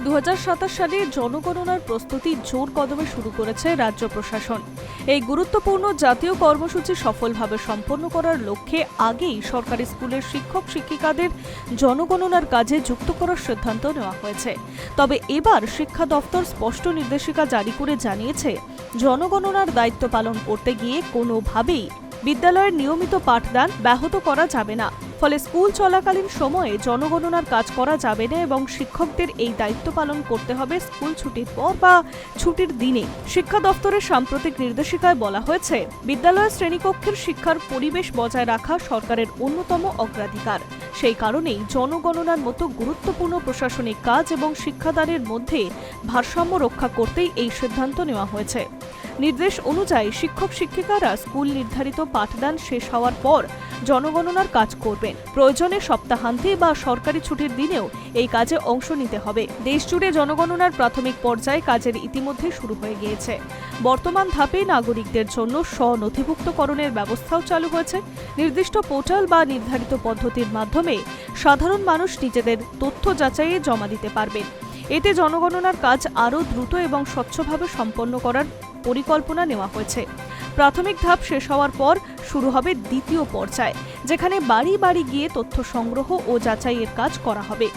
2027 সালে জনগণনার প্রস্তুতি জোর কদমে শুরু করেছে রাজ্য প্রশাসন। এই গুরুত্বপূর্ণ জাতীয় কর্মসূচি সফলভাবে সম্পন্ন করার লক্ষ্যে আগেই সরকারি স্কুলের শিক্ষক শিক্ষিকাদের জনগণনার কাজে যুক্ত করার সিদ্ধান্ত নেওয়া হয়েছে। তবে এবার শিক্ষা দপ্তর স্পষ্ট নির্দেশিকা জারি করে জানিয়েছে, জনগণনার দায়িত্ব পালন করতে গিয়ে কোনোভাবেই বিদ্যালয়ের নিয়মিত পাঠদান ব্যাহত করা যাবে না। ফলে স্কুল চলাকালীন সময়ে জনগণনার কাজ করা যাবে না এবং শিক্ষকদের এই দায়িত্ব পালন করতে হবে স্কুল ছুটির পর বা ছুটির দিনে। শিক্ষা দপ্তরের সাম্প্রতিক নির্দেশিকায় বলা হয়েছে, বিদ্যালয়ের শ্রেণীকক্ষের শিক্ষার পরিবেশ বজায় রাখা সরকারের অন্যতম অগ্রাধিকার। সেই কারণেই জনগণনার মতো গুরুত্বপূর্ণ প্রশাসনিক কাজ এবং শিক্ষাদানের মধ্যে ভারসাম্য রক্ষা করতেই এই সিদ্ধান্ত নেওয়া হয়েছে। নির্দেশ অনুযায়ী শিক্ষক শিক্ষিকারা স্কুল নির্ধারিত পাঠদান শেষ হওয়ার পর জনগণনার কাজ করবেন। প্রয়োজনে সপ্তাহান্তে বা সরকারি ছুটির দিনেও এই কাজে অংশ নিতে হবে। দেশজুড়ে জনগণনার প্রাথমিক পর্যায়ে কাজের ইতিমধ্যে শুরু হয়ে গিয়েছে। বর্তমান ধাপে নাগরিকদের জন্য স্বনথিভুক্তকরণের ব্যবস্থাও চালু হয়েছে। নির্দিষ্ট পোর্টাল বা নির্ধারিত পদ্ধতির মাধ্যমে সাধারণ মানুষ নিজেদের তথ্য যাচাইয়ে জমা দিতে পারবেন। এতে জনগণনার কাজ আরও দ্রুত এবং স্বচ্ছভাবে সম্পন্ন করার পরিকল্পনা নেওয়া হয়েছে। প্রাথমিক ধাপ শেষ হওয়ার পর শুরু হবে দ্বিতীয় পর্যায়, যেখানে বাড়ি বাড়ি গিয়ে তথ্য সংগ্রহ ও যাচাইয়ের কাজ করা হবে।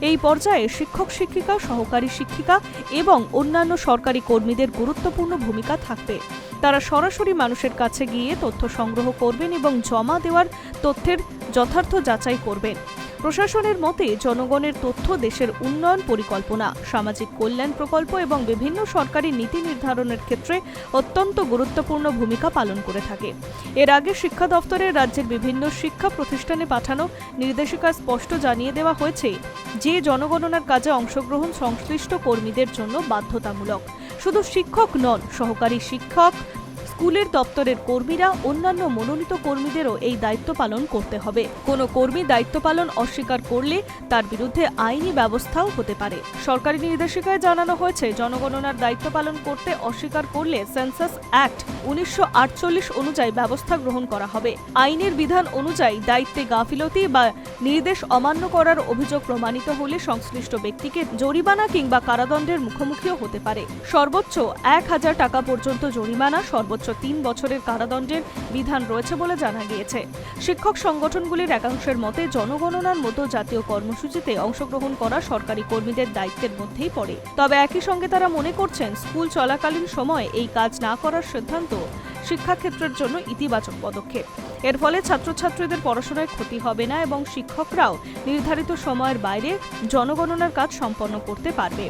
এই পর্যায়ে শিক্ষক শিক্ষিকা, সহকারী শিক্ষিকা এবং অন্যান্য সরকারি কর্মীদের গুরুত্বপূর্ণ ভূমিকা থাকবে। তারা সরাসরি মানুষের কাছে গিয়ে তথ্য সংগ্রহ করবেন এবং জমা দেওয়ার তথ্যের যথার্থ যাচাই করবেন। প্রশাসনের মতে, জনগণের তথ্য দেশের উন্নয়ন পরিকল্পনা, সামাজিক কল্যাণ প্রকল্প এবং বিভিন্ন সরকারি নীতি নির্ধারণের ক্ষেত্রে অত্যন্ত গুরুত্বপূর্ণ ভূমিকা পালন করে থাকে। এর আগে শিক্ষা দপ্তরের রাজ্যের বিভিন্ন শিক্ষা প্রতিষ্ঠানে পাঠানো নির্দেশিকায় স্পষ্ট জানিয়ে দেওয়া হয়েছে যে জনগণনার কাজে অংশগ্রহণ সংশ্লিষ্ট কর্মীদের জন্য বাধ্যতামূলক। শুধু শিক্ষক নন, সহকারী শিক্ষক, স্কুলের দপ্তরের কর্মীরা, অন্যান্য মনোনীত কর্মীদেরও এই দায়িত্ব পালন করতে হবে। কোনো কর্মী দায়িত্ব পালন অস্বীকার করলে তার বিরুদ্ধে আইনি ব্যবস্থাও হতে পারে। সরকারি নির্দেশিকায় জানানো হয়েছে, জনগণনার দায়িত্ব পালন করতে অস্বীকার করলে সেন্সাস অ্যাক্ট 1948 অনুযায়ী ব্যবস্থা গ্রহণ করা হবে। আইনের বিধান অনুযায়ী দায়িত্বে গাফিলতি বা নির্দেশ অমান্য করার অভিযোগ প্রমাণিত হলে সংশ্লিষ্ট ব্যক্তিকে জরিমানা কিংবা কারাদণ্ডের মুখোমুখিও হতে পারে। সর্বোচ্চ 1000 টাকা পর্যন্ত জরিমানা, সর্বোচ্চ 3 বছরের কারাদণ্ডের বিধান রয়েছে বলে জানা গিয়েছে। শিক্ষক সংগঠনগুলির একাংশের মতে, জনগণনার মতো জাতীয় কর্মসূচিতে অংশগ্রহণ করা সরকারি কর্মীদের দায়িত্বের মধ্যেই পড়ে। তবে একই সঙ্গে তারা মনে করছেন, স্কুল চলাকালীন সময়ে এই কাজ না করার সিদ্ধান্ত শিক্ষাক্ষেত্রের জন্য ইতিবাচক পদক্ষেপ। এর ফলে ছাত্রছাত্রীদের পড়াশোনায় ক্ষতি হবে না এবং শিক্ষকরাও নির্ধারিত সময়ের বাইরে জনগণনার কাজ সম্পন্ন করতে পারবে।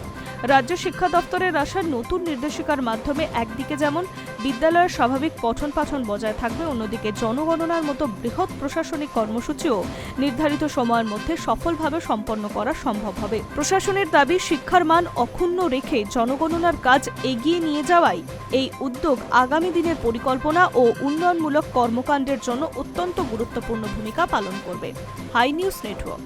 রাজ্য শিক্ষা দপ্তরের আসা নতুন নির্দেশিকার মাধ্যমে একদিকে যেমন বিদ্যালয়ের স্বাভাবিক পঠন পাঠন বজায় থাকবে, অন্যদিকে জনগণনার মতো বৃহৎ প্রশাসনিক কর্মসূচিও নির্ধারিত সময়ের মধ্যে সফলভাবে সম্পন্ন করা সম্ভব হবে। প্রশাসনের দাবি, শিক্ষার মান অক্ষুণ্ণ রেখে জনগণনার কাজ এগিয়ে নিয়ে যাওয়াই এই উদ্যোগ আগামী দিনের পরিকল্পনা ও উন্নয়নমূলক কর্মকাণ্ডের জন্য অত্যন্ত গুরুত্বপূর্ণ ভূমিকা পালন করবে। High News network.